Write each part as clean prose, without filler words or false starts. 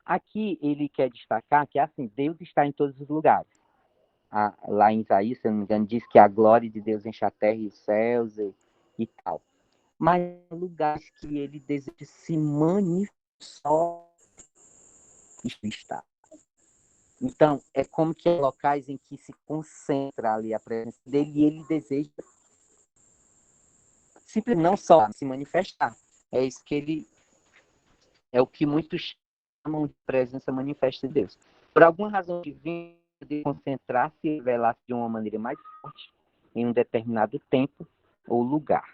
Aqui ele quer destacar que, assim, Deus está em todos os lugares. Lá em Isaías, se eu não me engano, diz que a glória de Deus enche a terra e os céus e tal. Mas há lugares que ele deseja se manifestar está. Então, é como que locais em que se concentra ali a presença dele e ele deseja simplesmente não só se manifestar. É isso que ele é o que muitos chamam de presença manifesta de Deus. Por alguma razão divina, de concentrar-se e revelar-se de uma maneira mais forte em um determinado tempo ou lugar.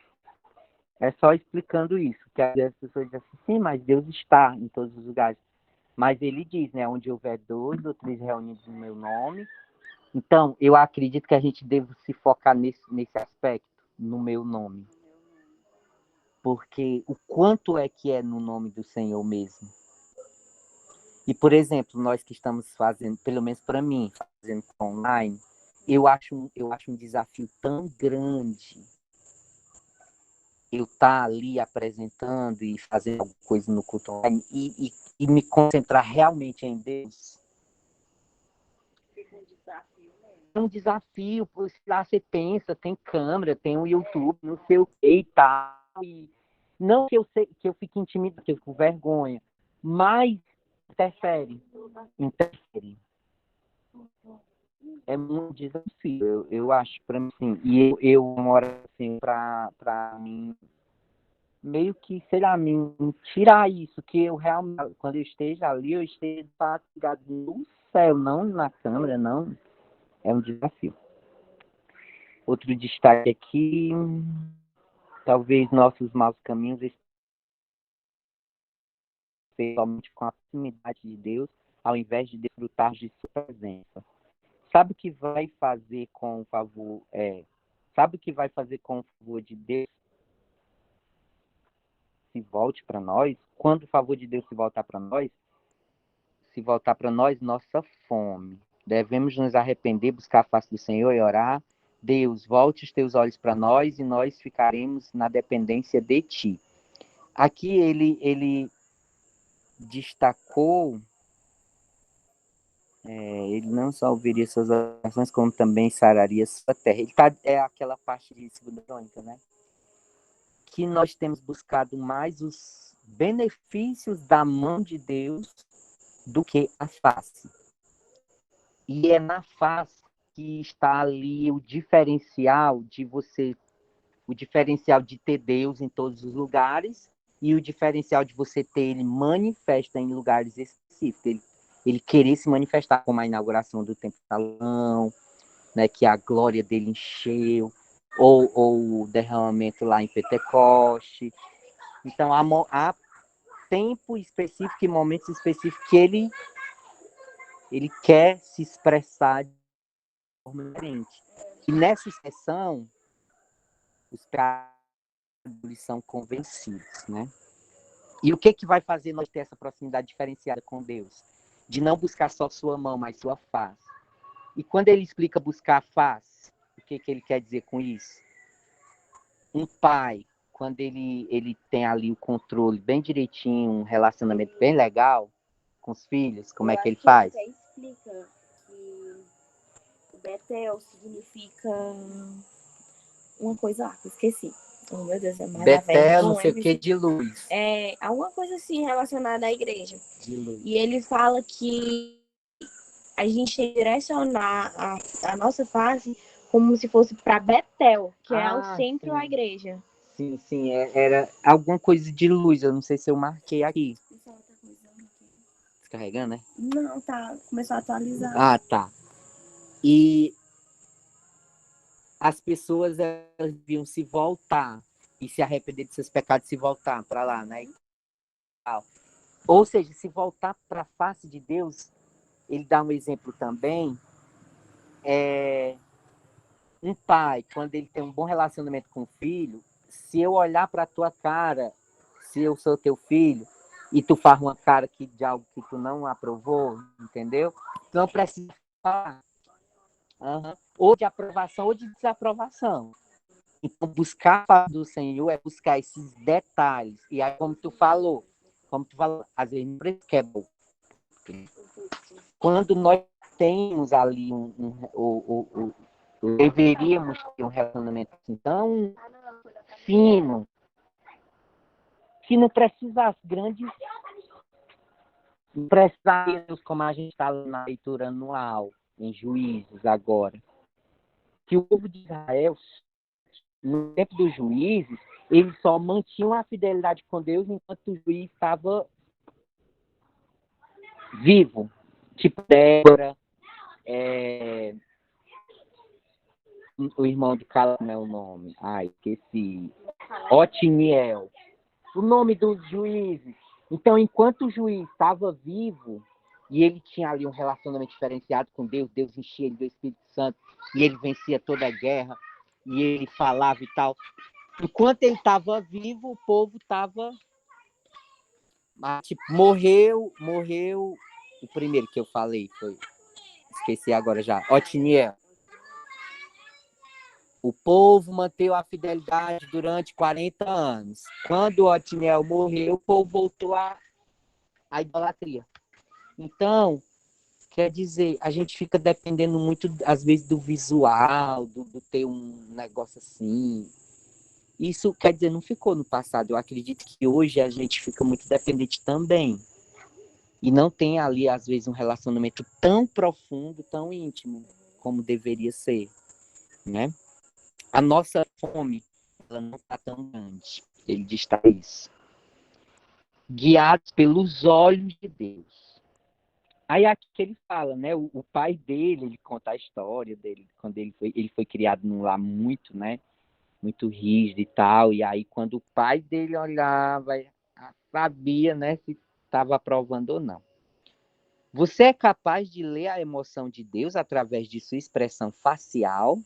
É só explicando isso, que as pessoas dizem assim, sim, mas Deus está em todos os lugares. Mas ele diz, né, onde houver dois ou três reunidos no meu nome. Então, eu acredito que a gente deve se focar nesse aspecto, no meu nome. Porque o quanto é que é no nome do Senhor mesmo. E, por exemplo, nós que estamos fazendo, pelo menos para mim, fazendo online, eu acho um desafio tão grande eu estar ali apresentando e fazendo alguma coisa no culto online e me concentrar realmente em Deus. É um desafio, porque lá você pensa, tem câmera, tem o YouTube, não sei o que e tal. E não que eu fique intimidado, que eu fico com vergonha, mas interfere. É muito desafio, eu acho, para mim, sim. E eu moro assim, para mim, meio que, sei lá, me tirar isso, que eu realmente, quando eu esteja ali, eu esteja ligado no céu, não na câmera, não. É um desafio. Outro destaque aqui, talvez nossos maus caminhos estejam somente com a proximidade de Deus, ao invés de desfrutar de sua presença. Sabe o que vai fazer com o favor, sabe o que vai fazer com o favor de Deus se volte para nós? Quando o favor de Deus se voltar para nós, nossa fome. Devemos nos arrepender, buscar a face do Senhor e orar. Deus, volte os teus olhos para nós e nós ficaremos na dependência de ti. Aqui ele destacou, ele não só ouviria suas orações, como também sararia sua terra. É aquela parte de 2 Crônica, né? Que nós temos buscado mais os benefícios da mão de Deus do que a face. E é na face que está ali o diferencial de ter Deus em todos os lugares e o diferencial de você ter ele manifesta em lugares específicos. Ele querer se manifestar, como a inauguração do Templo de Salomão, né, que a glória dele encheu, ou o derramamento lá em Pentecoste. Então, há tempo específico e momentos específicos que ele quer se expressar de forma diferente. E nessa expressão, os pecadores são convencidos, né? E o que vai fazer nós ter essa proximidade diferenciada com Deus? De não buscar só sua mão, mas sua face. E quando ele explica buscar a face, o que ele quer dizer com isso? Um pai, quando ele tem ali o controle bem direitinho, um relacionamento bem legal com os filhos, como é que ele faz? Até explica que o Betel significa uma coisa lá, que eu esqueci. Oh, meu Deus, é mais Betel, não sei o que, de luz. É alguma coisa assim relacionada à igreja. E ele fala que a gente tem que direcionar a nossa face como se fosse para Betel, que é o centro da igreja. Sim, era alguma coisa de luz, eu não sei se eu marquei aqui. Descarregando, né? Não, tá, começou a atualizar. Ah, tá. E as pessoas elas deviam se voltar e se arrepender de seus pecados, se voltar para lá, né? Ou seja, se voltar para a face de Deus, ele dá um exemplo também, um pai, quando ele tem um bom relacionamento com o filho, se eu olhar para a tua cara, se eu sou teu filho, e tu faz uma cara de algo que tu não aprovou, entendeu? Não precisa falar. Ou de aprovação ou de desaprovação. Então, buscar a face do Senhor é buscar esses detalhes. E aí, como tu falou, às vezes não precisa que é bom. Quando nós temos ali deveríamos ter um relacionamento assim, tão fino, que não precisasse não precisasse, como a gente está na leitura anual, em Juízes agora, que o povo de Israel, no tempo dos juízes, eles só mantinham a fidelidade com Deus enquanto o juiz estava vivo. Tipo Débora, o irmão de Cala, não é o nome? Ai, esqueci. Otiniel. O nome dos juízes. Então, enquanto o juiz estava vivo, e ele tinha ali um relacionamento diferenciado com Deus, Deus enchia ele do Espírito Santo, e ele vencia toda a guerra, e ele falava e tal. Enquanto ele estava vivo, o povo estava... Tipo, morreu o primeiro que eu falei, foi... Esqueci agora já. Otiniel. O povo manteve a fidelidade durante 40 anos. Quando o Otiniel morreu, o povo voltou à idolatria. Então, quer dizer, a gente fica dependendo muito, às vezes, do visual, do ter um negócio assim. Isso, quer dizer, não ficou no passado. Eu acredito que hoje a gente fica muito dependente também. E não tem ali, às vezes, um relacionamento tão profundo, tão íntimo, como deveria ser, né? A nossa fome, ela não está tão grande. Ele diz isso. Guiados pelos olhos de Deus. Aí aqui que ele fala, né? O pai dele, ele conta a história dele, quando ele foi criado num lar muito, né? Muito rígido e tal. E aí, quando o pai dele olhava, sabia, né? Se estava aprovando ou não. Você é capaz de ler a emoção de Deus através de sua expressão facial?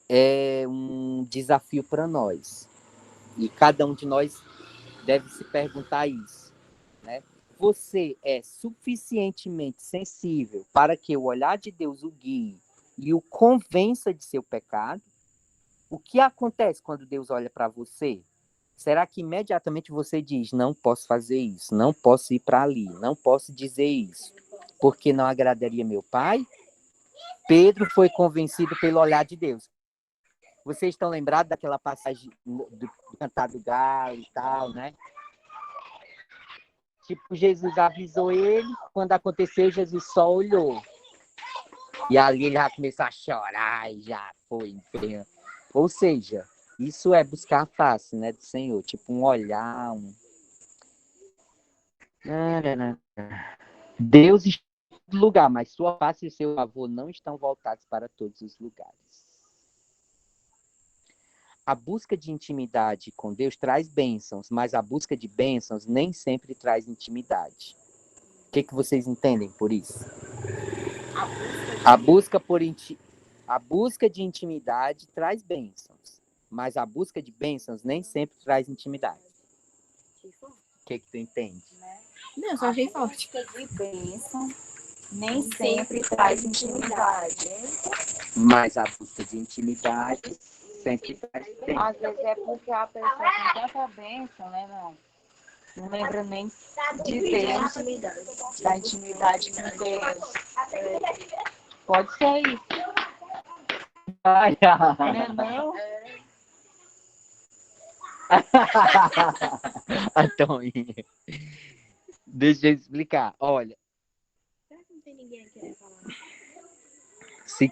É um desafio para nós. E cada um de nós deve se perguntar isso, né? Você é suficientemente sensível para que o olhar de Deus o guie e o convença de seu pecado? O que acontece quando Deus olha para você? Será que imediatamente você diz, não posso fazer isso, não posso ir para ali, não posso dizer isso, porque não agradaria meu pai? Pedro foi convencido pelo olhar de Deus. Vocês estão lembrados daquela passagem do Cantar do Galo e tal, né? Tipo, Jesus avisou ele, quando aconteceu, Jesus só olhou. E ali ele já começou a chorar e já foi inferno. Ou seja, isso é buscar a face, né, do Senhor. Tipo, um olhar, Deus está em todo lugar, mas sua face e seu favor não estão voltados para todos os lugares. A busca de intimidade com Deus traz bênçãos, mas a busca de bênçãos nem sempre traz intimidade. O que vocês entendem por isso? A busca de intimidade traz bênçãos, mas a busca de bênçãos nem sempre traz intimidade. O que tu entende? Não, só achei forte. A busca de bênção nem sempre traz intimidade. Mas a busca de intimidade sempre traz bênção. Às vezes é porque a pessoa tem tanta bênção, né, não lembra nem de Deus, da intimidade com Deus. Pode ser isso. Ai, Não? Antônio, deixa eu explicar. Olha, Será que não tem ninguém que quer falar?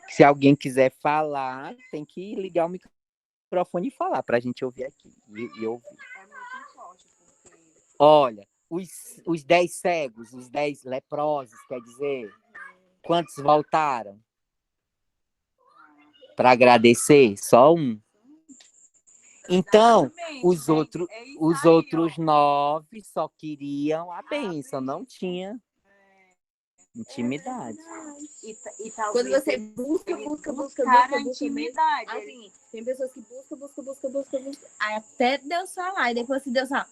se alguém quiser falar, tem que ligar o microfone e falar para a gente ouvir aqui. E ouvir. É muito forte, porque... Olha, os 10 cegos, os 10 leprosos, quer dizer, quantos voltaram? Para agradecer? Só um. Então, os outros 9 só queriam a bênção, não tinha intimidade. E talvez Quando você busca a intimidade. Assim, tem pessoas que buscam. Aí até Deus falar. E depois que Deus falar,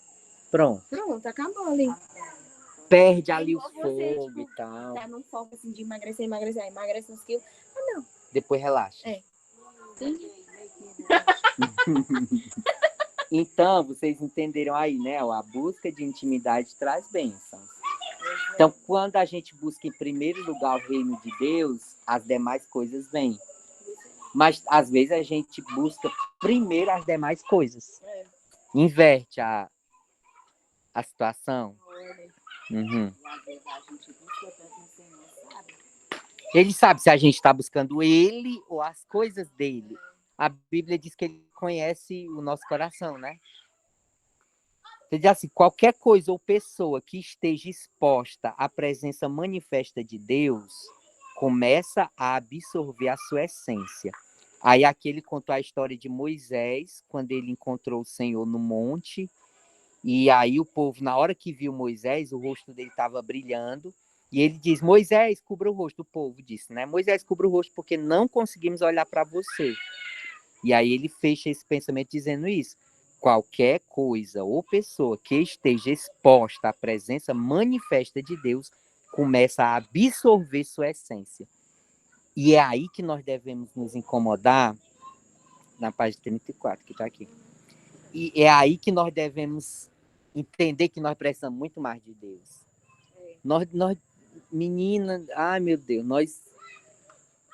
Pronto. Acabou ali. Perde ali o Igual você, fogo tipo, e tal. Tá num foco assim de emagrecer, emagrece uns quilos. Ah, não. Depois relaxa. É. Então, vocês entenderam aí, né? A busca de intimidade traz bênçãos. Então, quando a gente busca em primeiro lugar o reino de Deus, as demais coisas vêm. Mas, às vezes, a gente busca primeiro as demais coisas. Inverte a situação. Uhum. Ele sabe se a gente está buscando ele ou as coisas dele. A Bíblia diz que ele conhece o nosso coração, né? Ele diz assim, qualquer coisa ou pessoa que esteja exposta à presença manifesta de Deus começa a absorver a sua essência. Aí aqui ele contou a história de Moisés, quando ele encontrou o Senhor no monte, e aí o povo, na hora que viu Moisés, o rosto dele estava brilhando, e ele diz, Moisés, cubra o rosto. O povo disse, né? Moisés, cubra o rosto, porque não conseguimos olhar para você. E aí ele fecha esse pensamento dizendo isso. Qualquer coisa ou pessoa que esteja exposta à presença manifesta de Deus começa a absorver sua essência. E é aí que nós devemos nos incomodar, na página 34, que está aqui. E é aí que nós devemos entender que nós precisamos muito mais de Deus. Nós meninas, ai meu Deus,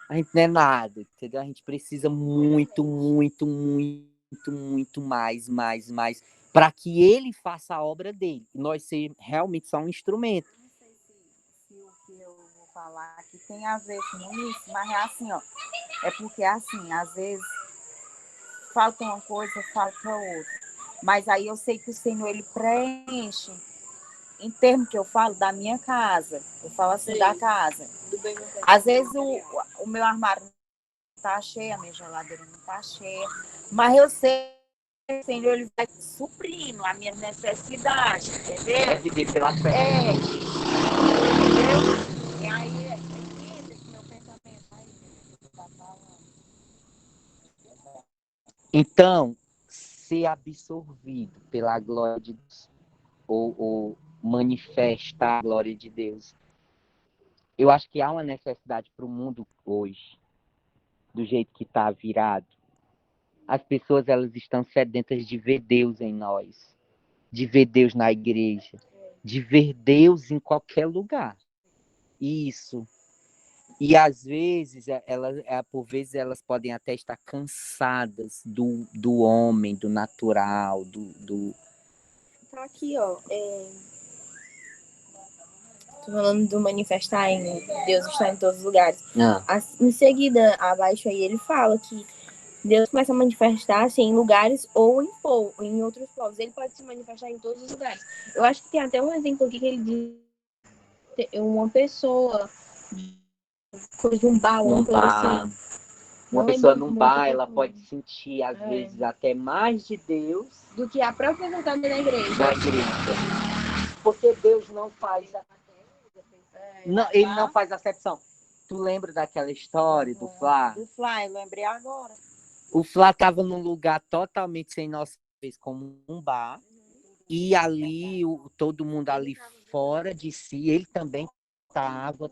a gente não é nada, entendeu? A gente precisa muito, muito, muito, muito mais, para que ele faça a obra dele. Nós ser realmente só um instrumento. Não sei se o que eu vou falar aqui tem a ver com isso, mas é assim, ó. É porque assim, às vezes falta uma coisa, falta outra. Mas aí eu sei que o Senhor, ele preenche, em termos que eu falo, da minha casa. Eu falo assim, sim, da casa. Às vezes o meu armário não está cheio, a minha geladeira não está cheia, mas eu sei que o Senhor, ele vai suprindo a minha necessidade, entendeu? É viver pela fé. Entendeu? E aí, esse meu pensamento aí, tá falando. Então, ser absorvido pela glória de Deus, ou manifestar a glória de Deus. Eu acho que há uma necessidade para o mundo hoje, do jeito que está virado. As pessoas, elas estão sedentas de ver Deus em nós, de ver Deus na igreja, de ver Deus em qualquer lugar. Isso. E às vezes, por vezes, elas podem até estar cansadas do homem, do natural, do... Tá aqui, ó. Tô falando do manifestar em Deus está em todos os lugares. Em seguida, abaixo aí, ele fala que Deus começa a manifestar-se em lugares ou em outros povos. Ele pode se manifestar em todos os lugares. Eu acho que tem até um exemplo aqui que ele diz uma pessoa de um bar, uma coisa assim. Uma pessoa num bar, ela pode sentir, às vezes, até mais de Deus do que a própria vontade da igreja. Porque Deus não faz... Não, ele não faz acepção. Tu lembra daquela história do Flá? Do Flá, eu lembrei agora. O Flá estava num lugar totalmente sem nossa vez, como um bar. E ali, todo mundo ali fora de si, ele também estava...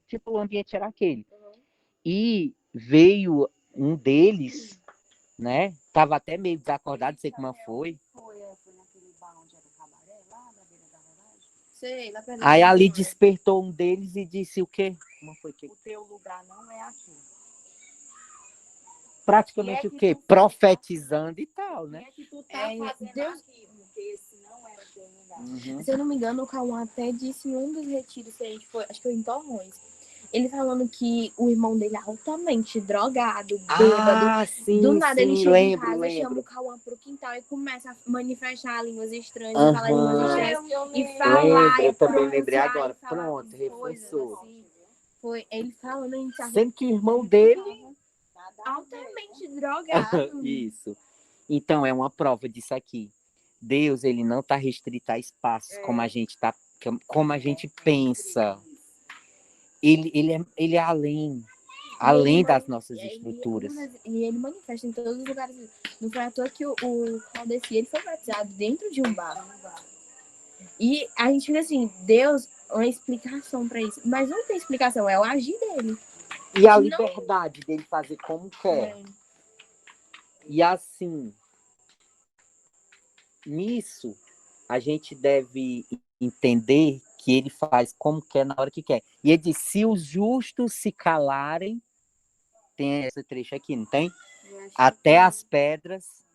Tipo, o ambiente era aquele. E veio um deles, né? Tava até meio desacordado, não sei como foi. Foi naquele bar onde era o cabaré, lá na beira da rodagem? Sei, lá perto. Aí ali despertou um deles e disse o quê? Como foi que... O teu lugar não é aqui. Praticamente o quê? Profetizando e tal, né? Que tu tá fazendo Deus... aqui, porque esse não era o teu lugar. Uhum. Se eu não me engano, o Cauã até disse em um dos retiros que a gente foi, acho que foi em Torrões, ele falando que o irmão dele é altamente drogado, bêbado. Sim, do nada sim, ele chega em casa, lembro. chama o Cauã pro quintal e começa a manifestar línguas estranhas, e falar línguas estranhas, e falar, lembro, e eu também lembrei pronunciar, agora. e falar Pronto, reforçou. assim. Foi ele falando, a gente sabe, Sendo que o irmão dele... altamente drogado. Isso. Então, é uma prova disso aqui. Deus, ele não está restrito a espaços como a gente pensa. Ele é além das nossas estruturas. E ele manifesta em todos os lugares. Não foi à toa que o Claudeci, ele foi batizado dentro de um bar. E a gente fica assim, Deus, uma explicação para isso. Mas não tem explicação, é o agir dele. E a liberdade dele fazer como quer. E assim, nisso, a gente deve entender que ele faz como quer, na hora que quer. E ele diz, se os justos se calarem, tem esse trecho aqui, não tem? Até as pedras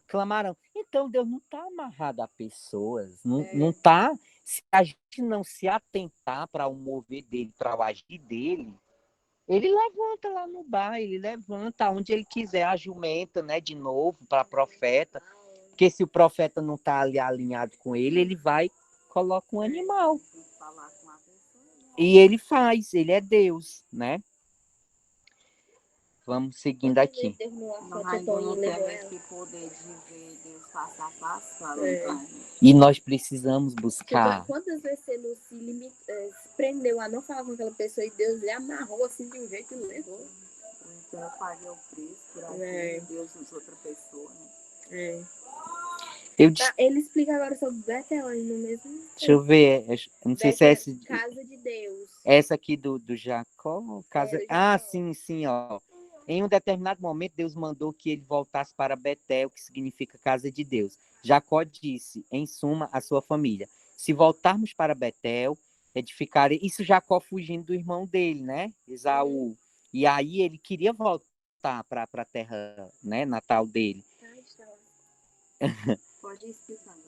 clamarão. Então, Deus não está amarrado a pessoas, não está. Se a gente não se atentar para o mover dele, para o agir dele, ele levanta lá no bar, ele levanta onde ele quiser, a jumenta, né, de novo, para profeta. Porque se o profeta não está ali alinhado com ele, ele vai e coloca um animal. E ele faz, ele é Deus, né? Vamos seguindo aqui. Nós ainda não temos esse poder de ver Deus face a face, E nós precisamos buscar. Quantas vezes você não se prendeu a não falar com aquela pessoa e Deus lhe amarrou assim de um jeito e levou? Então eu paguei o preço por aquilo, Deus usou outra pessoa, né? Ele explica agora sobre Betel ainda mesmo. Deixa eu ver. Não sei se é essa. Casa de Deus. Essa aqui do Jacó. Casa... do Jacó. Sim, ó. Em um determinado momento, Deus mandou que ele voltasse para Betel, que significa casa de Deus. Jacó disse, em suma, à sua família: se voltarmos para Betel, edificar. Isso Jacó fugindo do irmão dele, né? Esaú. E aí ele queria voltar para a terra, né, natal dele. Pode ir explicando.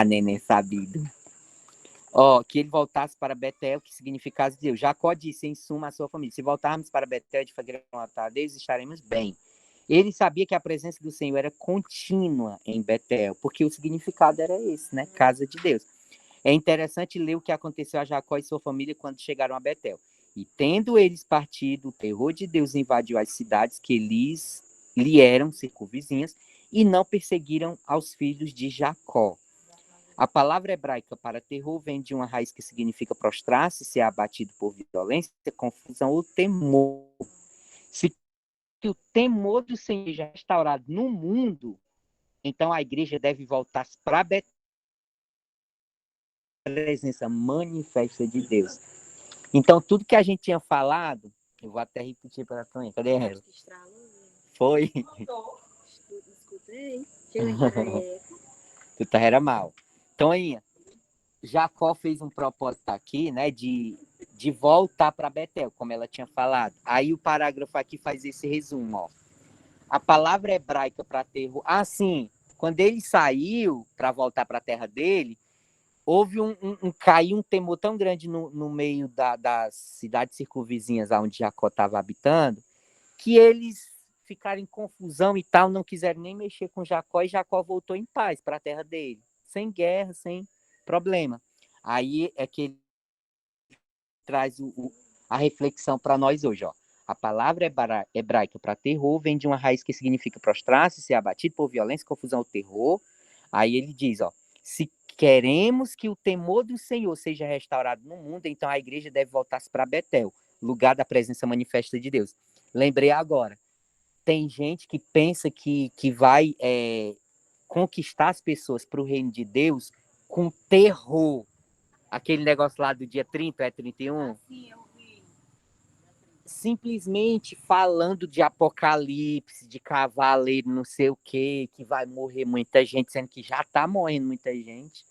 Neném sabido. Que ele voltasse para Betel, que significa casa de Deus. Jacó disse, em suma, à sua família: se voltarmos para Betel de fazer um altar a Deus, estaremos bem. Ele sabia que a presença do Senhor era contínua em Betel, porque o significado era esse, né? Casa de Deus. É interessante ler o que aconteceu a Jacó e sua família quando chegaram a Betel. E tendo eles partido, o terror de Deus invadiu as cidades que lhe eram circunvizinhas e não perseguiram aos filhos de Jacó. A palavra hebraica para terror vem de uma raiz que significa prostrar-se, ser abatido por violência, confusão ou temor. Se o temor do Senhor seja restaurado no mundo, então a igreja deve voltar para a presença manifesta de Deus. Então, tudo que a gente tinha falado, eu vou até repetir para a Toninha. Cadê ela? Foi? Escutei. Tu tá era mal. Toninha, Jacó fez um propósito aqui, né, de voltar para Betel, como ela tinha falado. Aí o parágrafo aqui faz esse resumo, ó. A palavra hebraica para terror... sim, quando ele saiu para voltar para a terra dele, houve caiu um temor tão grande no meio das cidades circunvizinhas onde Jacó estava habitando, que eles ficaram em confusão e tal, não quiseram nem mexer com Jacó, e Jacó voltou em paz para a terra dele, sem guerra, sem problema. Aí é que ele traz a reflexão para nós hoje, ó. A palavra hebraica para terror vem de uma raiz que significa prostrar-se, ser abatido por violência, confusão ou terror. Aí ele diz, ó, se queremos que o temor do Senhor seja restaurado no mundo, então a igreja deve voltar-se para Betel, lugar da presença manifesta de Deus. Lembrei agora, tem gente que pensa que vai conquistar as pessoas para o reino de Deus com terror. Aquele negócio lá do dia 30, 31. Sim, eu vi. Simplesmente falando de apocalipse, de cavaleiro, não sei o quê, que vai morrer muita gente, sendo que já está morrendo muita gente,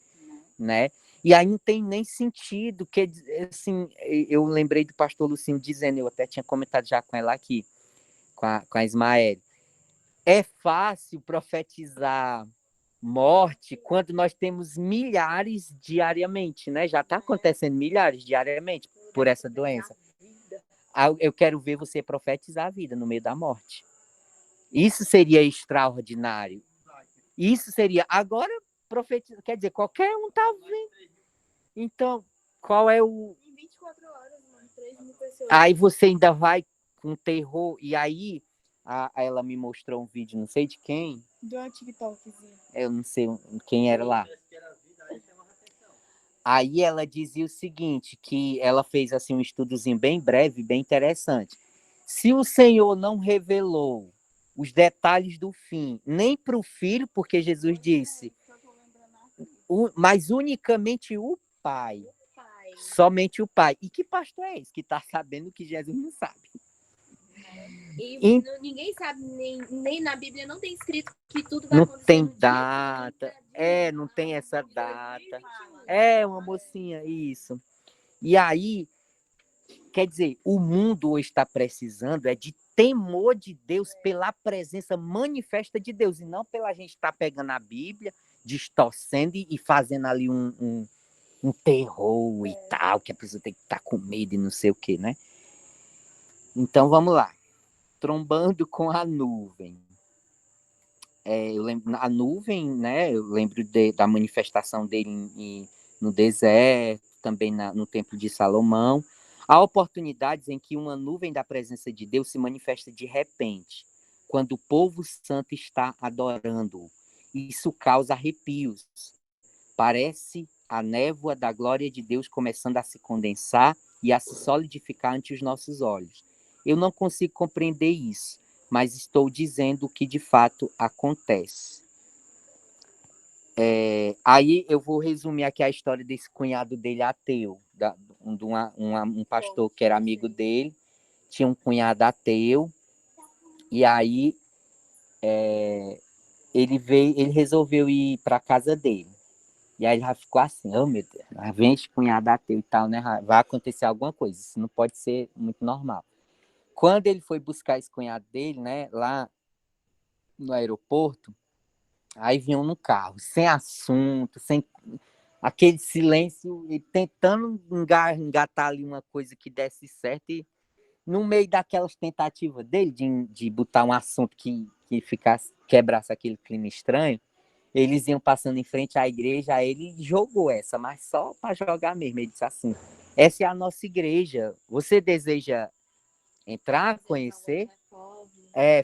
né? E aí não tem nem sentido, que assim, eu lembrei do pastor Lucinho dizendo, eu até tinha comentado já com ela aqui, com a Ismael. É fácil profetizar morte quando nós temos milhares diariamente, né? Já está acontecendo milhares diariamente por essa doença. Eu quero ver você profetizar a vida no meio da morte. Isso seria extraordinário. Isso seria... Agora, profetizar... Quer dizer, qualquer um está vendo. Então, qual é o... Em 24 horas, mano, 3.000 pessoas. Aí você ainda vai com terror. E aí, ela me mostrou um vídeo, não sei de quem. Do TikTokzinho. Eu não sei quem era lá. Aí ela dizia o seguinte, que ela fez assim um estudozinho bem breve, bem interessante. Se o Senhor não revelou os detalhes do fim, nem para o Filho, porque Jesus disse, mas unicamente o Pai. Somente o Pai. E que pastor é esse que está sabendo que Jesus não sabe? E ninguém sabe, nem na Bíblia não tem escrito que tudo vai Não acontecer tem no dia. data. Não tem essa data. É uma mocinha, isso. E aí, quer dizer, o mundo hoje está precisando de temor de Deus pela presença manifesta de Deus, e não pela gente estar pegando a Bíblia, distorcendo e fazendo ali um terror e tal, que a pessoa tem que estar com medo e não sei o quê, né? Então, vamos lá. Trombando com a nuvem. Eu lembro, a nuvem, né? Eu lembro da manifestação dele no deserto, também no Templo de Salomão. Há oportunidades em que uma nuvem da presença de Deus se manifesta de repente, quando o povo santo está adorando. Isso causa arrepios. Parece a névoa da glória de Deus começando a se condensar e a se solidificar ante os nossos olhos. Eu não consigo compreender isso, mas estou dizendo o que de fato acontece. Aí eu vou resumir aqui a história desse cunhado dele ateu, um pastor que era amigo dele, tinha um cunhado ateu, e aí ele resolveu ir para a casa dele. E aí ele já ficou assim, oh meu Deus, vem esse cunhado ateu e tal, né? Vai acontecer alguma coisa, isso não pode ser muito normal. Quando ele foi buscar esse cunhado dele, né, lá no aeroporto, aí vinham no carro, sem assunto, sem aquele silêncio, e tentando engatar ali uma coisa que desse certo, e no meio daquelas tentativas dele de botar um assunto que quebrasse aquele clima estranho, eles iam passando em frente à igreja, aí ele jogou essa, mas só para jogar mesmo. Ele disse assim, essa é a nossa igreja, você deseja entrar, conhecer?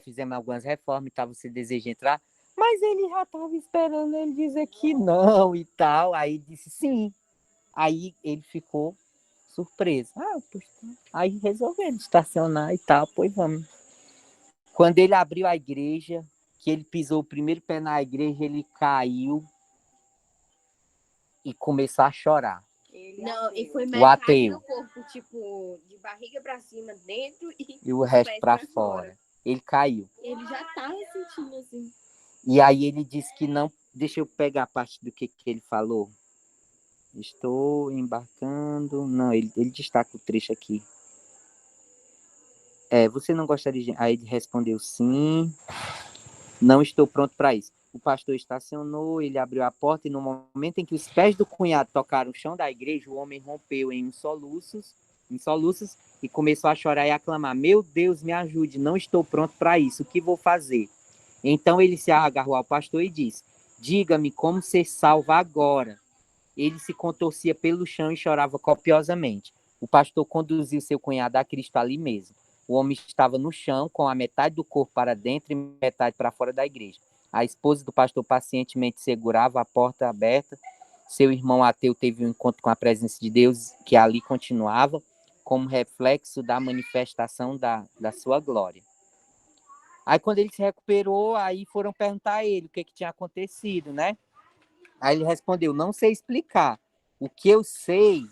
Fizemos algumas reformas e tal, você deseja entrar? Mas ele já estava esperando ele dizer que não e tal. Aí disse sim. Aí ele ficou surpreso. Pois tá. Aí resolveu estacionar e tal, pois vamos. Quando ele abriu a igreja, que ele pisou o primeiro pé na igreja, ele caiu e começou a chorar. Não, e foi o ateu. No corpo, tipo, de barriga pra cima, dentro e o resto para fora. Ele caiu. Ele já tava sentindo assim. E aí ele disse que não... Deixa eu pegar a parte do que ele falou. Estou embarcando... Não, ele destaca o trecho aqui. Você não gostaria de... Aí ele respondeu sim. Não estou pronto para isso. O pastor estacionou, ele abriu a porta e no momento em que os pés do cunhado tocaram o chão da igreja, o homem rompeu em soluços e começou a chorar e a clamar, meu Deus, me ajude, não estou pronto para isso, o que vou fazer? Então ele se agarrou ao pastor e disse, diga-me como ser salvo agora. Ele se contorcia pelo chão e chorava copiosamente. O pastor conduziu seu cunhado a Cristo ali mesmo. O homem estava no chão, com a metade do corpo para dentro e metade para fora da igreja. A esposa do pastor pacientemente segurava a porta aberta. Seu irmão ateu teve um encontro com a presença de Deus, que ali continuava, como reflexo da manifestação da sua glória. Aí, quando ele se recuperou, aí foram perguntar a ele o que tinha acontecido, né? Aí ele respondeu, não sei explicar. O que eu sei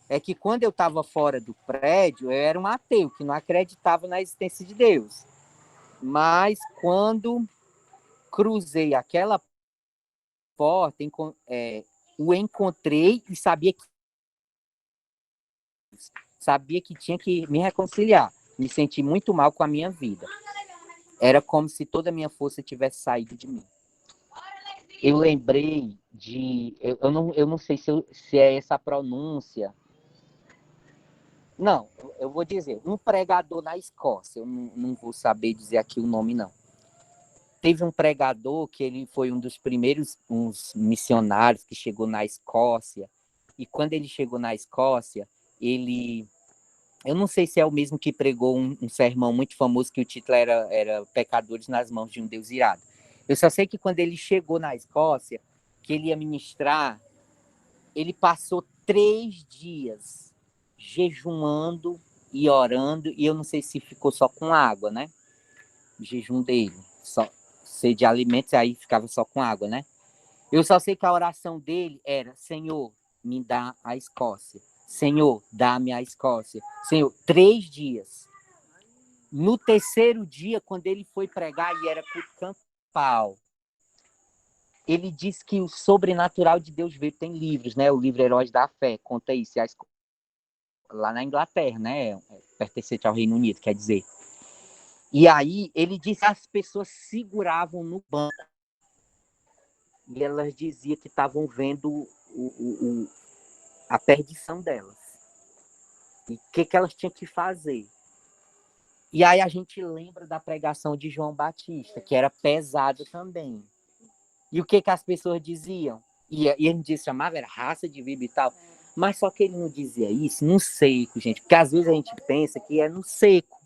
é que quando eu estava fora do prédio, eu era um ateu, que não acreditava na existência de Deus. Mas quando cruzei aquela porta, o encontrei e sabia que tinha que me reconciliar. Me senti muito mal com a minha vida. Era como se toda a minha força tivesse saído de mim. Eu lembrei de... Eu não sei se é essa a pronúncia. Não, eu vou dizer, um pregador na Escócia, eu não vou saber dizer aqui o nome, não. Teve um pregador que ele foi um dos primeiros uns missionários que chegou na Escócia, e quando ele chegou na Escócia, eu não sei se é o mesmo que pregou um sermão muito famoso, que o título era Pecadores nas Mãos de um Deus Irado. Eu só sei que quando ele chegou na Escócia, que ele ia ministrar, ele passou 3 dias jejuando e orando, e eu não sei se ficou só com água, né? O jejum dele, só sede de alimentos, aí ficava só com água, né? Eu só sei que a oração dele era, Senhor, me dá a Escócia. Senhor, dá-me a Escócia. Senhor, 3 dias. No terceiro dia, quando ele foi pregar e era por campal, ele disse que o sobrenatural de Deus veio. Tem livros, né? O livro Heróis da Fé, conta isso. Lá na Inglaterra, né? Pertencente ao Reino Unido, quer dizer. E aí, ele disse que as pessoas seguravam no banco. E elas diziam que estavam vendo a perdição delas. E o que elas tinham que fazer. E aí a gente lembra da pregação de João Batista, que era pesada também. E o que as pessoas diziam? E ele disse, chamava, era raça de vida e tal. Mas só que ele não dizia isso no seco, gente. Porque às vezes a gente pensa que é no seco.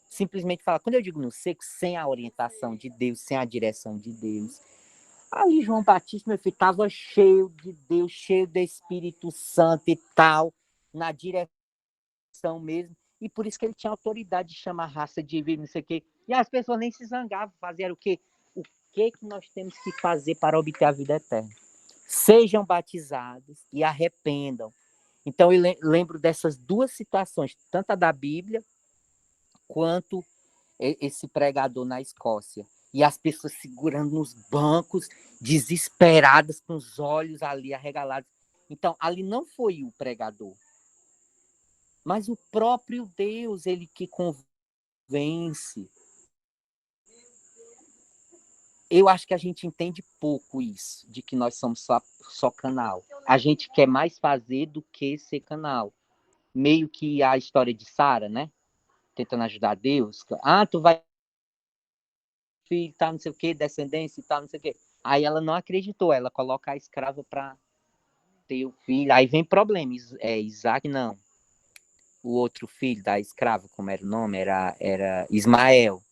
Simplesmente fala, quando eu digo no seco, sem a orientação de Deus, sem a direção de Deus. Ali João Batista, meu filho, estava cheio de Deus, cheio do Espírito Santo e tal, na direção mesmo. E por isso que ele tinha autoridade de chamar raça de vida, não sei o quê. E as pessoas nem se zangavam, faziam o quê? O que nós temos que fazer para obter a vida eterna? Sejam batizados e arrependam. Então, eu lembro dessas duas situações, tanto a da Bíblia, quanto esse pregador na Escócia. E as pessoas segurando nos bancos, desesperadas, com os olhos ali arregalados. Então, ali não foi o pregador, mas o próprio Deus, ele que convence. Eu acho que a gente entende pouco isso, de que nós somos só canal. A gente quer mais fazer do que ser canal. Meio que a história de Sara, né? Tentando ajudar Deus. Ah, tu vai filho, tal, não sei o quê, descendência e tal, não sei o quê. Aí ela não acreditou, ela coloca a escrava para ter o filho. Aí vem problema. Isaac não. O outro filho da escrava, como era o nome, era Ismael.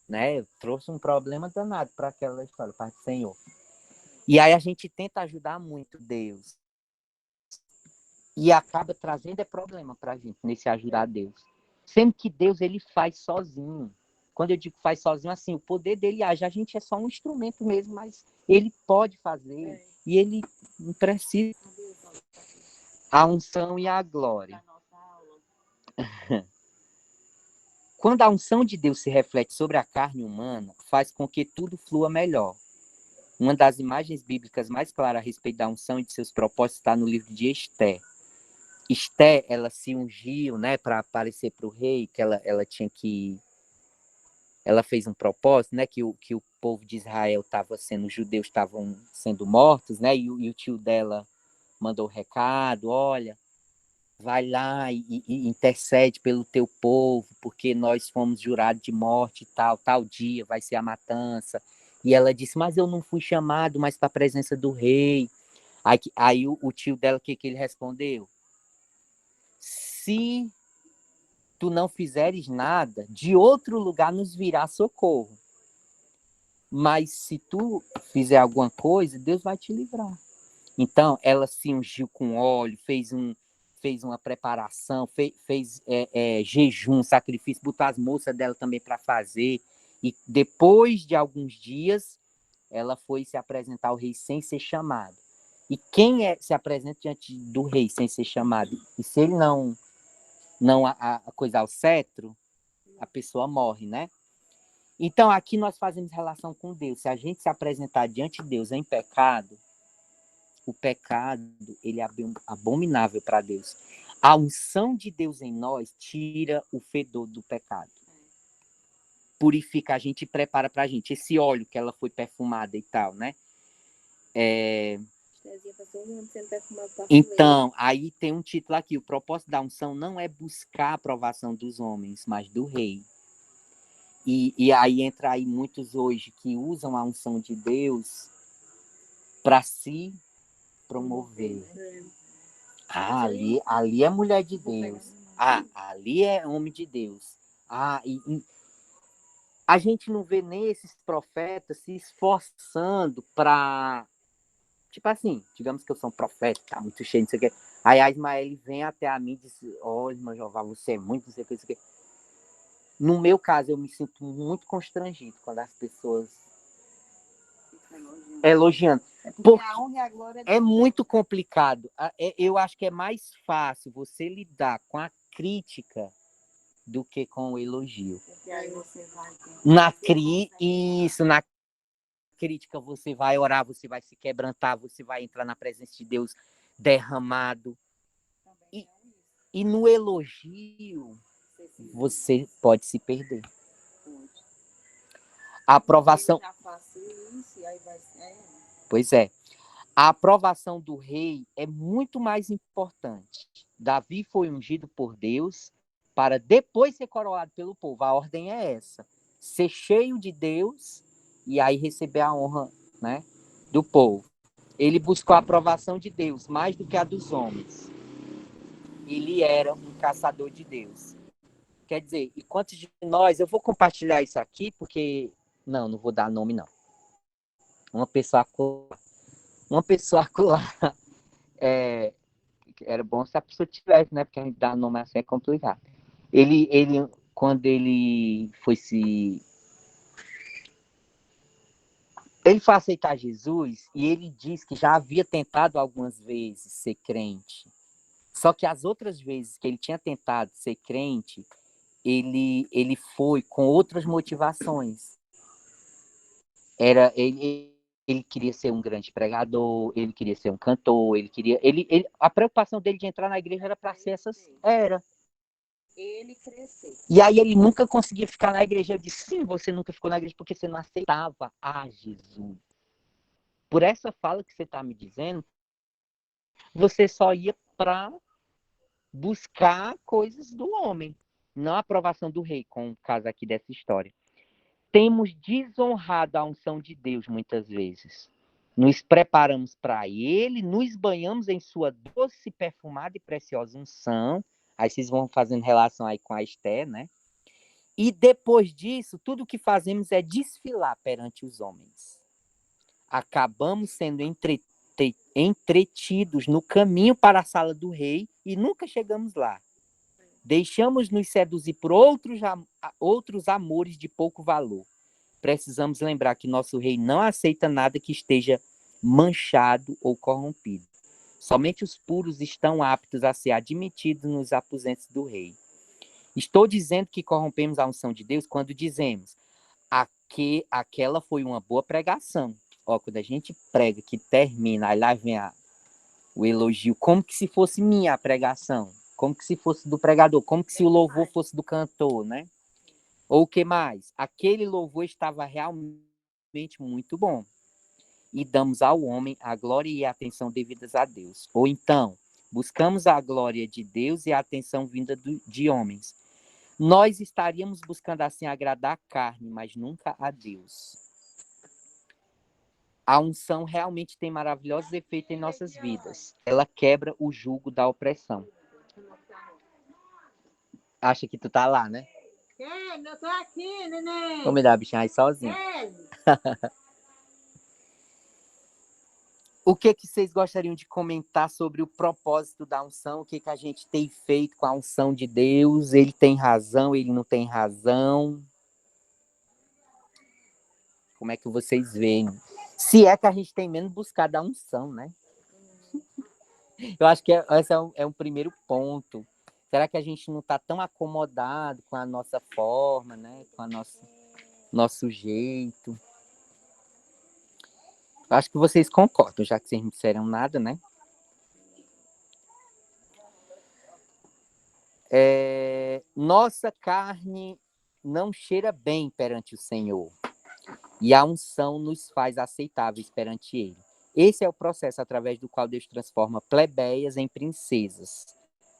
Né? Trouxe um problema danado para aquela história, para o Senhor. E aí a gente tenta ajudar muito Deus. E acaba trazendo problema para a gente, nesse ajudar Deus. Sendo que Deus, ele faz sozinho. Quando eu digo faz sozinho, assim, o poder dele age. A gente é só um instrumento mesmo, mas ele pode fazer. E ele não precisa. A unção e a glória. Quando a unção de Deus se reflete sobre a carne humana, faz com que tudo flua melhor. Uma das imagens bíblicas mais claras a respeito da unção e de seus propósitos está no livro de Esther. Esther, ela se ungiu, né, para aparecer para o rei, que ela tinha que... Ela fez um propósito, né, que o povo de Israel estava sendo... Os judeus estavam sendo mortos, né, e o tio dela mandou o recado, olha, vai lá e intercede pelo teu povo, porque nós fomos jurados de morte e tal dia vai ser a matança. E ela disse, mas eu não fui chamado mais para a presença do rei. Aí o tio dela, o que ele respondeu? Se tu não fizeres nada, de outro lugar nos virá socorro. Mas se tu fizer alguma coisa, Deus vai te livrar. Então, ela se ungiu com óleo, fez uma preparação, fez jejum, sacrifício, botou as moças dela também para fazer. E depois de alguns dias, ela foi se apresentar ao rei sem ser chamada. E quem se apresenta diante do rei sem ser chamado? E se ele não coisar o cetro, a pessoa morre, né? Então, aqui nós fazemos relação com Deus. Se a gente se apresentar diante de Deus em pecado, o pecado, ele é abominável para Deus. A unção de Deus em nós tira o fedor do pecado. Purifica a gente e prepara para a gente. Esse óleo que ela foi perfumada e tal, né? Então, aí tem um título aqui. O propósito da unção não é buscar a aprovação dos homens, mas do rei. E aí entra aí muitos hoje que usam a unção de Deus para se promover. Ali é mulher de Deus. Ali é homem de Deus. A gente não vê nem esses profetas se esforçando para... Tipo assim, digamos que eu sou um profeta, tá muito cheio, não sei o quê. Aí a Ismael vem até a mim e diz, olha, irmã Jeová, você é muito, não sei o que, não sei o quê. No meu caso, eu me sinto muito constrangido quando as pessoas elogiando. Porque a honra e a glória é muito complicado. Eu acho que é mais fácil você lidar com a crítica do que com o elogio. Porque aí você vai Na crítica você vai orar, você vai se quebrantar, você vai entrar na presença de Deus derramado. E no elogio, você pode se perder. A aprovação. Pois é. A aprovação do rei é muito mais importante. Davi foi ungido por Deus para depois ser coroado pelo povo. A ordem é essa: ser cheio de Deus e aí receber a honra, né, do povo. Ele buscou a aprovação de Deus mais do que a dos homens. Ele era um caçador de Deus. Quer dizer, e quantos de nós... Eu vou compartilhar isso aqui porque... Não vou dar nome, não. Uma pessoa acolá. Era bom se a pessoa tivesse, né? Porque a gente dar nome assim é complicado. Quando ele foi Ele foi aceitar Jesus e ele diz que já havia tentado algumas vezes ser crente. Só que as outras vezes que ele tinha tentado ser crente, ele foi com outras motivações. Ele queria ser um grande pregador, ele queria ser um cantor, a preocupação dele de entrar na igreja era para ser essas. Ele cresceu. E aí ele nunca conseguia ficar na igreja. Eu disse, sim, você nunca ficou na igreja porque você não aceitava a Jesus. Por essa fala que você está me dizendo, você só ia para buscar coisas do homem, não a aprovação do rei, com o caso aqui dessa história. Temos desonrado a unção de Deus muitas vezes. Nos preparamos para ele, nos banhamos em sua doce, perfumada e preciosa unção. Aí vocês vão fazendo relação aí com a Esther, né? E depois disso, tudo que fazemos é desfilar perante os homens. Acabamos sendo entretidos no caminho para a sala do rei e nunca chegamos lá. Deixamos nos seduzir por outros amores de pouco valor. Precisamos lembrar que nosso rei não aceita nada que esteja manchado ou corrompido. Somente os puros estão aptos a ser admitidos nos aposentos do rei. Estou dizendo que corrompemos a unção de Deus quando dizemos que aquela foi uma boa pregação. Quando a gente prega, que termina, aí lá vem o elogio, como que se fosse minha a pregação, como que se fosse do pregador, como que se o louvor fosse do cantor, né? Ou o que mais? Aquele louvor estava realmente muito bom. E damos ao homem a glória e a atenção devidas a Deus. Ou então, buscamos a glória de Deus e a atenção vinda de homens. Nós estaríamos buscando assim agradar a carne, mas nunca a Deus. A unção realmente tem maravilhosos efeitos em nossas vidas. Ela quebra o jugo da opressão. Acha que tu tá lá, né? Eu tô aqui, neném. Vou me dar a bichinha aí sozinho. O que vocês gostariam de comentar sobre o propósito da unção? O que a gente tem feito com a unção de Deus? Ele tem razão, ele não tem razão? Como é que vocês veem? Se é que a gente tem menos buscado a unção, né? Eu acho que esse é um primeiro ponto. Será que a gente não está tão acomodado com a nossa forma, né? Com o nosso jeito? Eu acho que vocês concordam, já que vocês não disseram nada, né? Nossa carne não cheira bem perante o Senhor. E a unção nos faz aceitáveis perante Ele. Esse é o processo através do qual Deus transforma plebeias em princesas.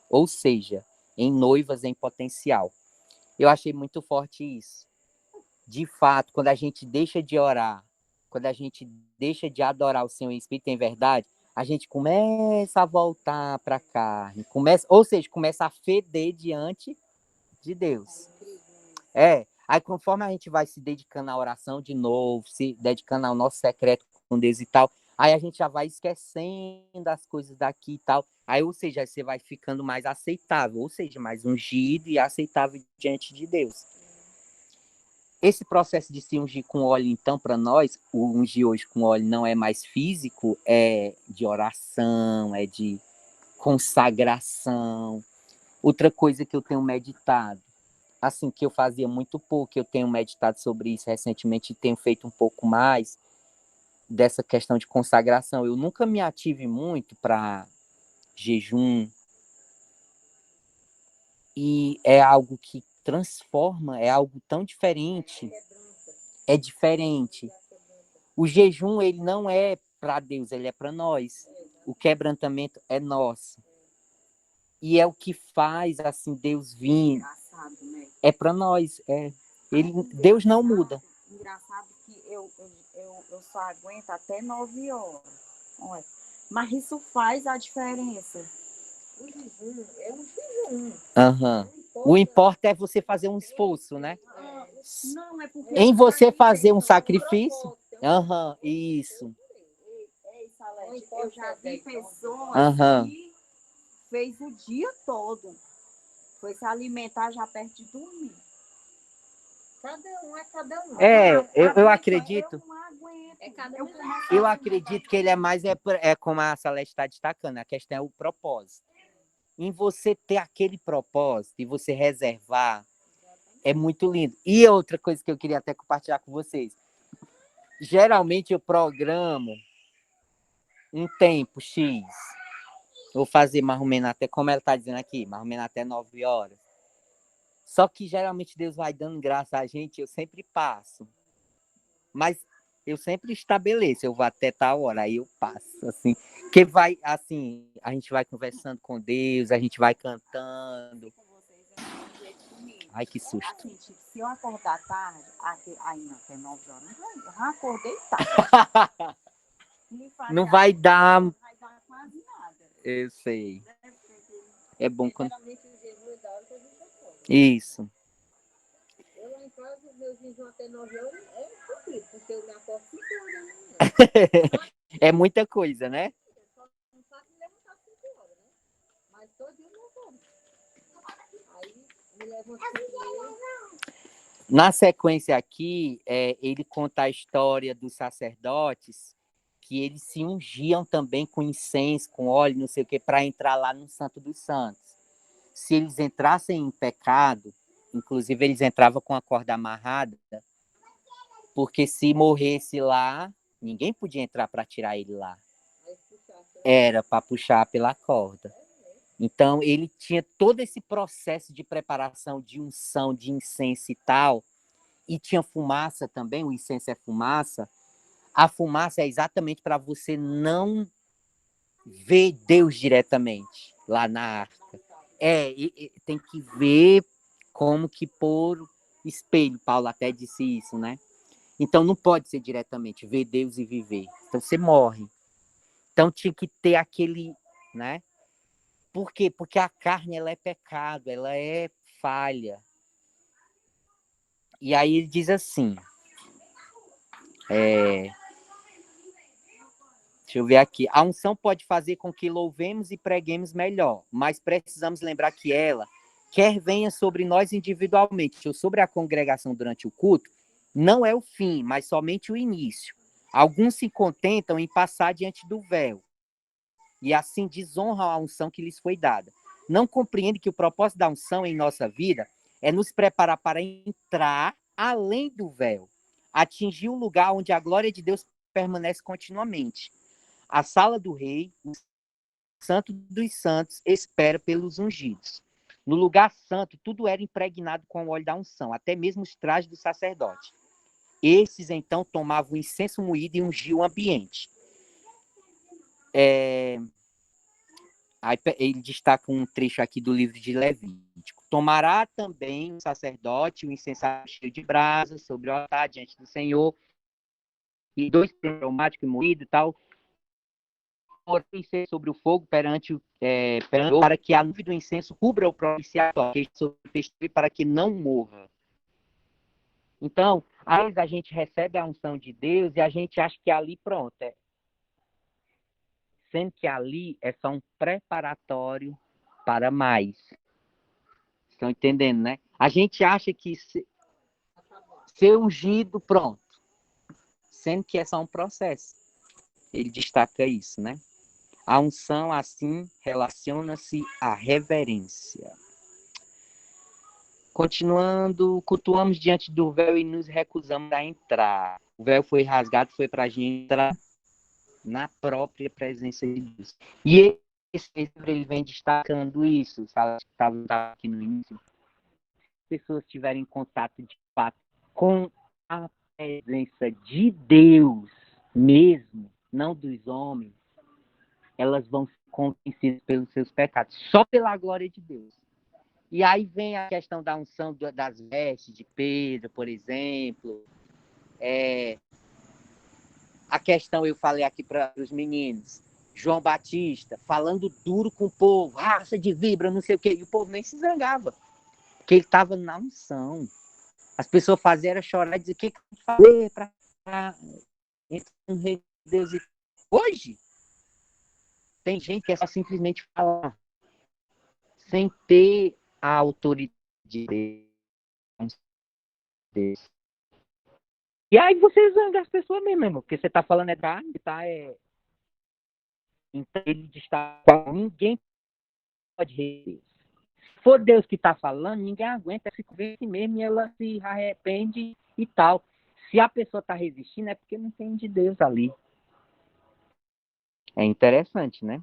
Ou seja, em noivas em potencial. Eu achei muito forte isso. De fato, quando a gente deixa de orar, quando a gente deixa de adorar o Senhor em espírito em verdade, a gente começa a voltar para a carne. Começa a feder diante de Deus. Aí conforme a gente vai se dedicando à oração de novo, se dedicando ao nosso secreto com Deus e tal, aí a gente já vai esquecendo as coisas daqui e tal. Aí, ou seja, você vai ficando mais aceitável, ou seja, mais ungido e aceitável diante de Deus. Esse processo de se ungir com óleo, então, para nós, o ungir hoje com óleo não é mais físico, é de oração, é de consagração. Outra coisa que eu tenho meditado, assim, que eu fazia muito pouco, eu tenho meditado sobre isso recentemente e tenho feito um pouco mais dessa questão de consagração. Eu nunca me ative muito para jejum, e é algo que transforma, é algo tão diferente, é diferente. O jejum, ele não é para Deus, ele é para nós. O quebrantamento é nosso. E é o que faz, assim, Deus vir. É para nós. Deus não muda. Engraçado que eu só aguento até 9 horas. Olha, mas isso faz a diferença. O jejum é um jejum. Uhum. O importa é você fazer um esforço, né? Não, é porque... Em você fazer um sacrifício. Aham, isso. Eu já vi pessoas que fez o dia todo. Foi se alimentar já perto de dormir. Cada um. Eu acredito. Eu não aguento. Eu acredito que ele é mais, como a Salete está destacando, a questão é o propósito. Em você ter aquele propósito e você reservar, é muito lindo. E outra coisa que eu queria até compartilhar com vocês. Geralmente eu programo um tempo X. Vou fazer mais ou menos até, como ela está dizendo aqui, mais ou menos até 9 horas. Só que geralmente Deus vai dando graça a gente, eu sempre passo. Mas eu sempre estabeleço, eu vou até tal hora, aí eu passo, assim. Porque vai, assim, a gente vai conversando com Deus, a gente vai cantando. Ai, que susto. Assim, tipo, se eu acordar tarde, aí não, até 9 horas, eu já acordei tarde. Não vai dar. Não vai dar quase nada. Eu sei. É bom quando. Isso. Eu lá em casa, meus jejum até 9 horas é cumprido, porque eu me acordo 5 horas da manhã. É muita coisa, né? Só não faço me levantar 5 horas, né? Mas todo dia eu não como. Aí me levanto 5 horas. Na sequência aqui, ele conta a história dos sacerdotes, que eles se ungiam também com incenso, com óleo, não sei o que, para entrar lá no Santo dos Santos. Se eles entrassem em pecado, inclusive eles entravam com a corda amarrada, porque se morresse lá, ninguém podia entrar para tirar ele lá. Era para puxar pela corda. Então, ele tinha todo esse processo de preparação, de unção, de incenso e tal, e tinha fumaça também, o incenso é fumaça. A fumaça é exatamente para você não ver Deus diretamente lá na arca. Tem que ver como que por espelho, Paulo até disse isso, né? Então não pode ser diretamente ver Deus e viver. Então você morre. Então tinha que ter aquele, né? Por quê? Porque a carne ela é pecado, ela é falha. E aí ele diz assim, deixa eu ver aqui. A unção pode fazer com que louvemos e preguemos melhor, mas precisamos lembrar que ela, quer venha sobre nós individualmente ou sobre a congregação durante o culto, não é o fim, mas somente o início. Alguns se contentam em passar diante do véu e assim desonram a unção que lhes foi dada. Não compreende que o propósito da unção em nossa vida é nos preparar para entrar além do véu, atingir o lugar onde a glória de Deus permanece continuamente. A sala do rei, o santo dos santos, espera pelos ungidos. No lugar santo, tudo era impregnado com o óleo da unção, até mesmo os trajes do sacerdote. Esses, então, tomavam o incenso moído e ungiam o ambiente. Aí ele destaca um trecho aqui do livro de Levítico. Tomará também o sacerdote o incensário cheio de brasas sobre o altar diante do Senhor, e 2 aromáticos moídos e tal, sobre o fogo perante para que a nuvem do incenso cubra o propiciatório, para que não morra. Então, às vezes a gente recebe a unção de Deus e a gente acha que ali pronto. Sendo que ali é só um preparatório para mais. Estão entendendo, né? A gente acha que ser ungido, pronto. Sendo que é só um processo. Ele destaca isso, né? A unção, assim, relaciona-se à reverência. Continuando, cultuamos diante do véu e nos recusamos a entrar. O véu foi rasgado, foi para a gente entrar na própria presença de Deus. E esse livro, ele vem destacando isso. Estava aqui no início. Se as pessoas tiverem contato de fato com a presença de Deus mesmo, não dos homens, elas vão ser convencidas pelos seus pecados, só pela glória de Deus. E aí vem a questão da unção das vestes de Pedro, por exemplo. A questão, eu falei aqui para os meninos, João Batista falando duro com o povo, raça de vibra, não sei o quê, e o povo nem se zangava, porque ele estava na unção. As pessoas faziam era chorar e dizer, o que tem que fazer para entrar no reino de Deus? Hoje, tem gente que é só simplesmente falar, sem ter a autoridade de Deus. E aí você zanga as pessoas mesmo, irmão, porque você está falando é da então ele destaca, ninguém pode reter. Se for Deus que está falando, ninguém aguenta, se convence mesmo e ela se arrepende e tal. Se a pessoa está resistindo, é porque não tem de Deus ali. É interessante, né?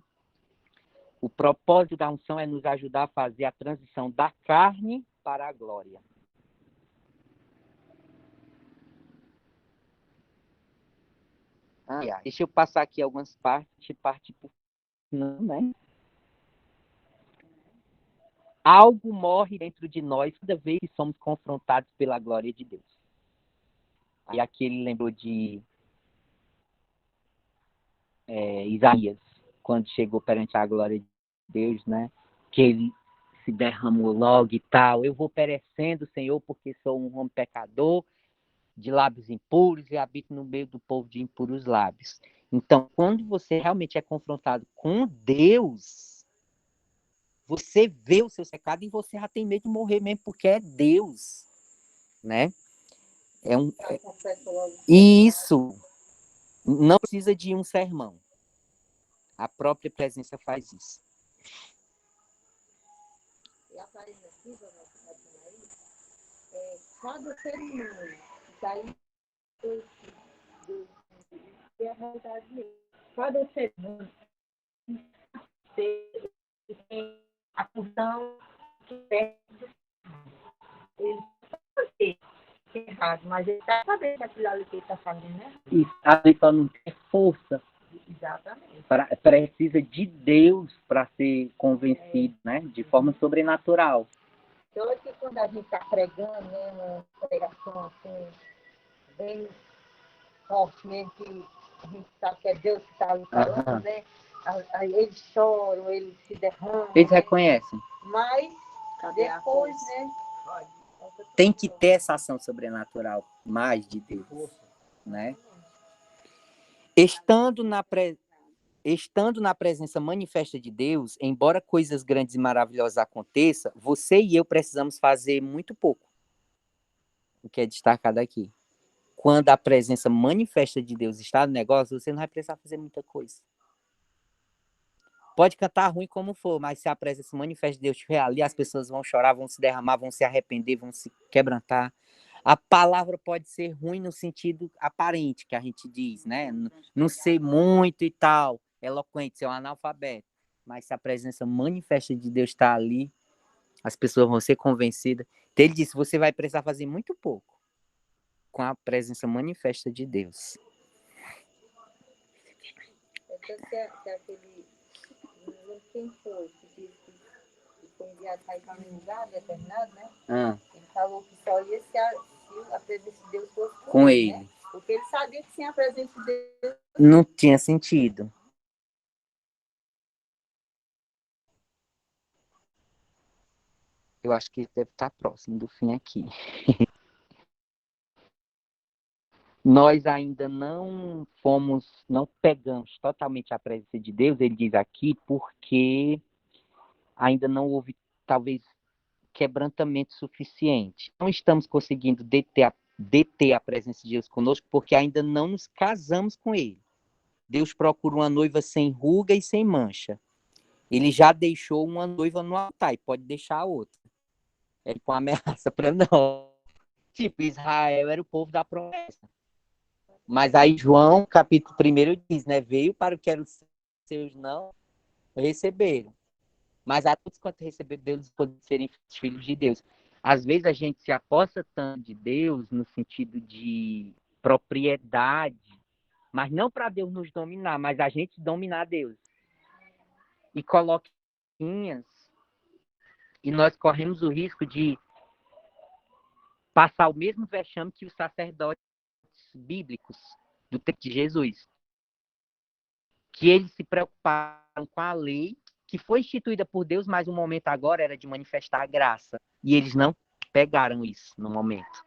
O propósito da unção é nos ajudar a fazer a transição da carne para a glória. Deixa eu passar aqui algumas partes por não, né? Algo morre dentro de nós cada vez que somos confrontados pela glória de Deus. Aí aqui ele lembrou de Isaías, quando chegou perante a glória de Deus, né? Que ele se derramou logo e tal. Eu vou perecendo, Senhor, porque sou um homem pecador, de lábios impuros e habito no meio do povo de impuros lábios. Então, quando você realmente é confrontado com Deus, você vê o seu pecado e você já tem medo de morrer mesmo, porque é Deus, né? Isso. Não precisa de um sermão. A própria presença faz isso. E aparece aqui, cada ser humano que está aí é a realidade dele. Cada ser humano tem a função que é ele fazer errado, mas ele está sabendo que aquilo ali que ele está fazendo, né? Isso, ali só não tem força. Exatamente. Precisa de Deus para ser convencido, né? De forma sobrenatural. Então, é que quando a gente está pregando, né, uma pregação assim, bem forte mesmo, que a gente sabe que é Deus que está ali falando, né? Aí eles choram, eles se derramam. Eles reconhecem. Mas depois, né? Tem que ter essa ação sobrenatural, mais de Deus, né? Estando na presença manifesta de Deus, embora coisas grandes e maravilhosas aconteçam, você e eu precisamos fazer muito pouco. O que é destacado aqui. Quando a presença manifesta de Deus está no negócio, você não vai precisar fazer muita coisa. Pode cantar ruim como for, mas se a presença manifesta de Deus estiver ali, as pessoas vão chorar, vão se derramar, vão se arrepender, vão se quebrantar. A palavra pode ser ruim no sentido aparente, que a gente diz, né? Não ser muito e tal, eloquente, ser um analfabeto. Mas se a presença manifesta de Deus está ali, as pessoas vão ser convencidas. Então ele disse, você vai precisar fazer muito pouco com a presença manifesta de Deus. Quem foi que disse que foi enviado para ir para um lugar determinado, né? Ele falou que só ia se a presença de Deus fosse com ele. Né? Porque ele sabia que sem a presença de Deus não tinha sentido. Eu acho que deve estar próximo do fim aqui. Nós ainda não pegamos totalmente a presença de Deus, ele diz aqui, porque ainda não houve, talvez, quebrantamento suficiente. Não estamos conseguindo deter a presença de Deus conosco, porque ainda não nos casamos com ele. Deus procura uma noiva sem ruga e sem mancha. Ele já deixou uma noiva no altar e pode deixar a outra. É tipo uma ameaça para nós. Tipo, Israel era o povo da promessa. Mas aí João, capítulo 1, diz, né? Veio para o que eram os seus não receberam. Mas a todos quanto receberam Deus podem serem filhos de Deus. Às vezes a gente se aposta tanto de Deus no sentido de propriedade, mas não para Deus nos dominar, mas a gente dominar Deus. E coloquinhas, e nós corremos o risco de passar o mesmo vexame que os sacerdotes bíblicos do tempo de Jesus, que eles se preocuparam com a lei que foi instituída por Deus, mas o momento agora era de manifestar a graça. E eles não pegaram isso no momento.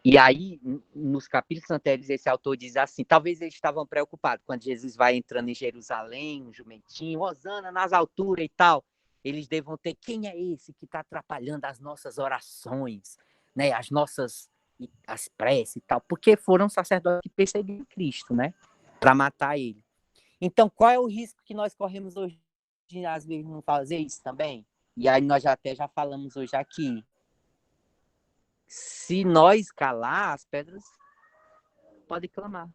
E aí, nos capítulos anteriores, esse autor diz assim, talvez eles estavam preocupados quando Jesus vai entrando em Jerusalém, um jumentinho, Hosana nas alturas e tal. Eles devam ter, quem é esse que está atrapalhando as nossas orações, né? As preces e tal, porque foram sacerdotes que perseguiram Cristo, né? Para matar ele. Então, qual é o risco que nós corremos hoje de, às vezes, não fazer isso também? E aí nós já falamos hoje aqui. Se nós calar, as pedras podem clamar.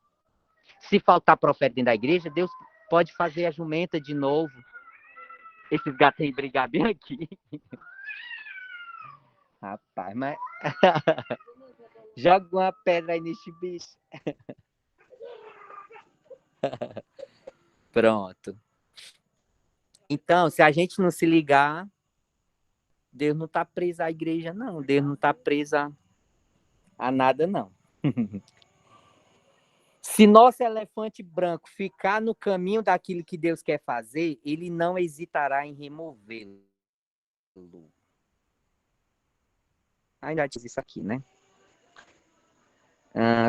Se faltar profeta dentro da igreja, Deus pode fazer a jumenta de novo. Esses gatos aí brigar bem aqui. Rapaz, mas... Joga uma pedra aí nesse bicho. Pronto. Então, se a gente não se ligar, Deus não está preso à igreja, não. Deus não está preso a nada, não. Se nosso elefante branco ficar no caminho daquilo que Deus quer fazer, ele não hesitará em removê-lo. Ainda diz isso aqui, né?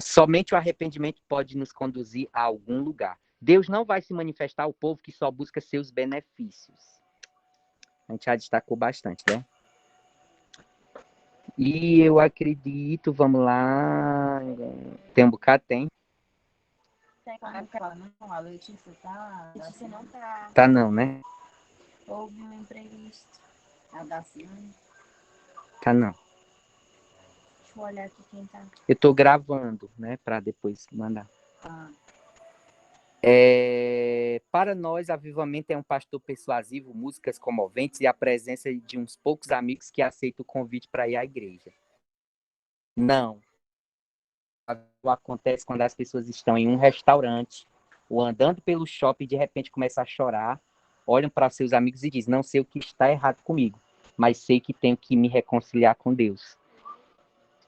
Somente o arrependimento pode nos conduzir a algum lugar. Deus não vai se manifestar ao povo que só busca seus benefícios. A gente já destacou bastante, né? E eu acredito, vamos lá. Tem um bocado? Tem? Não, a Letícia tá. Letícia não tá. Tá não, né? Houve um imprevisto. A Daciane. Tá não. Deixa eu olhar aqui quem tá. Eu tô gravando, né? Pra depois mandar. Ah. Para nós, avivamento é um pastor persuasivo, músicas comoventes e a presença de uns poucos amigos que aceitam o convite para ir à igreja. Não. Acontece quando as pessoas estão em um restaurante ou andando pelo shopping e de repente começam a chorar, olham para seus amigos e dizem, não sei o que está errado comigo, mas sei que tenho que me reconciliar com Deus.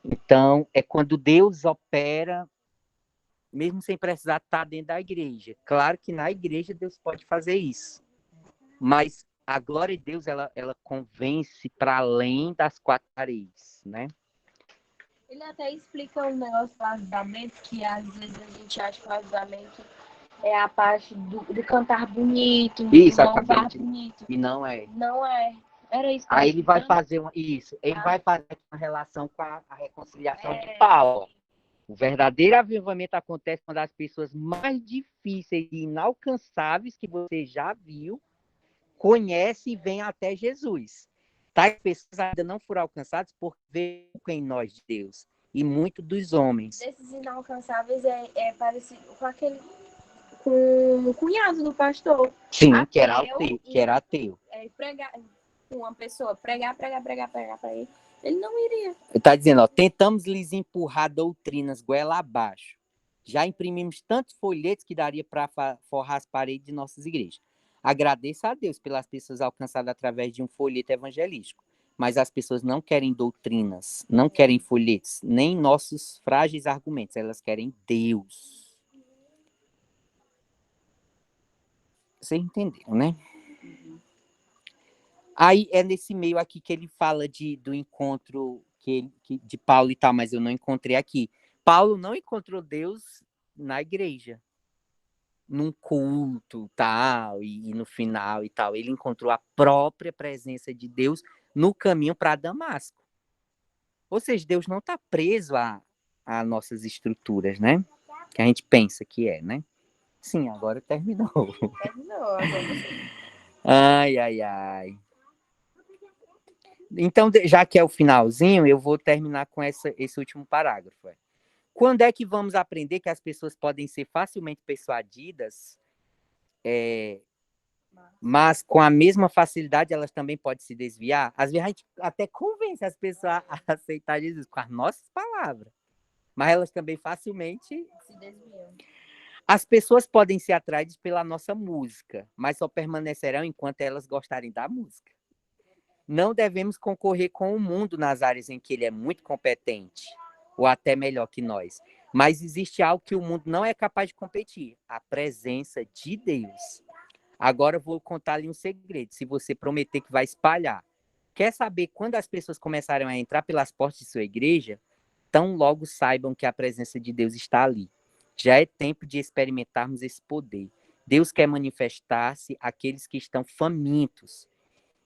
Então, é quando Deus opera mesmo sem precisar estar dentro da igreja. Claro que na igreja Deus pode fazer isso. Mas a glória de Deus, ela convence para além das quatro paredes, né? Ele até explica um negócio do ajudamento, que às vezes a gente acha que o ajudamento é a parte do cantar bonito, isso, do louvar bonito. E não é. Não é. Era isso. Aí ele vai fazer isso. Ele vai fazer uma relação com a reconciliação de Paulo. O verdadeiro avivamento acontece quando as pessoas mais difíceis e inalcançáveis que você já viu conhecem e vêm até Jesus. Tais pessoas ainda não foram alcançadas por ver em nós de Deus e muito dos homens. Desses inalcançáveis é parecido com o cunhado do pastor. Sim, que era ateu. Pregar, uma pessoa pregar para ele não iria. Está dizendo, tentamos lhes empurrar doutrinas goela abaixo. Já imprimimos tantos folhetos que daria para forrar as paredes de nossas igrejas. Agradeço a Deus pelas pessoas alcançadas através de um folheto evangelístico. Mas as pessoas não querem doutrinas, não querem folhetos, nem nossos frágeis argumentos. Elas querem Deus. Vocês entenderam, né? Aí é nesse meio aqui que ele fala do encontro de Paulo e tal, mas eu não encontrei aqui. Paulo não encontrou Deus na igreja, num culto tal, e no final e tal. Ele encontrou a própria presença de Deus no caminho para Damasco. Ou seja, Deus não está preso a nossas estruturas, né? Que a gente pensa que é, né? Sim, agora terminou. Terminou, agora. Ai, ai, ai. Então, já que é o finalzinho, eu vou terminar com esse último parágrafo. Quando é que vamos aprender que as pessoas podem ser facilmente persuadidas, mas com a mesma facilidade elas também podem se desviar? Às vezes a gente até convence as pessoas a aceitar Jesus com as nossas palavras, mas elas também facilmente Se desviam. As pessoas podem ser atraídas pela nossa música, mas só permanecerão enquanto elas gostarem da música. Não devemos concorrer com o mundo nas áreas em que ele é muito competente, ou até melhor que nós. Mas existe algo que o mundo não é capaz de competir: a presença de Deus. Agora eu vou contar-lhe um segredo, se você prometer que vai espalhar. Quer saber quando as pessoas começarem a entrar pelas portas de sua igreja? Tão logo saibam que a presença de Deus está ali. Já é tempo de experimentarmos esse poder. Deus quer manifestar-se àqueles que estão famintos.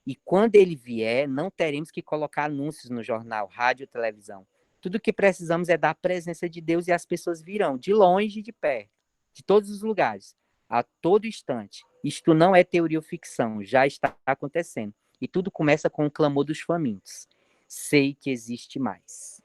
E quando ele vier, não teremos que colocar anúncios no jornal, rádio, televisão. Tudo o que precisamos é da presença de Deus e as pessoas virão, de longe e de perto, de todos os lugares, a todo instante. Isto não é teoria ou ficção, já está acontecendo. E tudo começa com o clamor dos famintos. Sei que existe mais.